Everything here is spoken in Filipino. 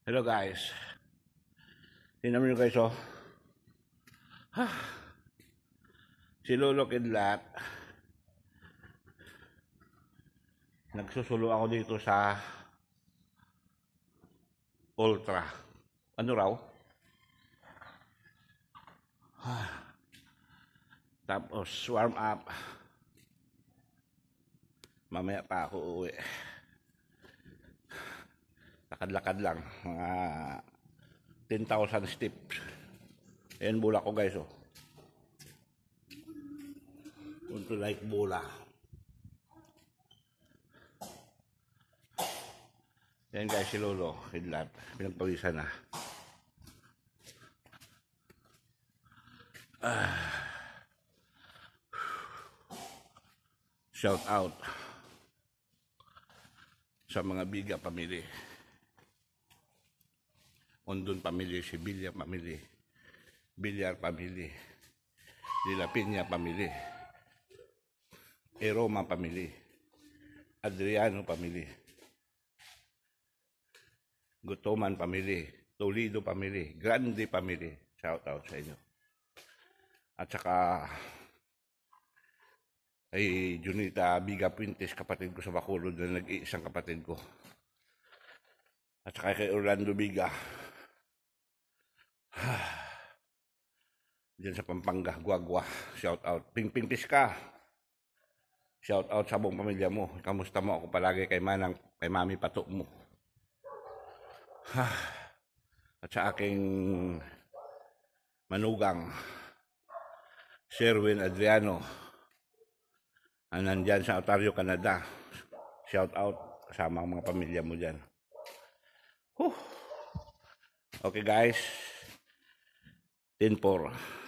Hello guys. Tingnan nyo guys oh. Si Lolo Kidlat. Nagsusulo ako dito sa Ultra. Ano raw? Tapos warm up. Mamaya pa ako uuwi. Lakad-lakad lang. Mga 10,000 steps. Ayan bola ko guys oh. Unto like bola. Ayan guys si Lolo Kidlat. Pinagpawisan na. Shout out sa mga Biga family. Ondon family, Sibilya family, Bilyar family, Dilapina family, Eroma family, Adriano family, Gutoman family, Toledo family, Grande family. Shout out sa inyo. At saka ay Junita Biga Puentes, kapatid ko sa Bacolod na nag-iisang kapatid ko. At saka kay Orlando Biga. Diyan sa Pampanga, Guagua. Shout out. Pingping Piska. Shout out sa buong pamilya mo. Kamusta mo ako palagi kay Manang, kay Mami Patok mo. At sa aking manugang, Sherwin Adriano. Nandyan sa Ontario, Canada. Shout out kasama ang mga pamilya mo dyan. Okay guys. 10-4.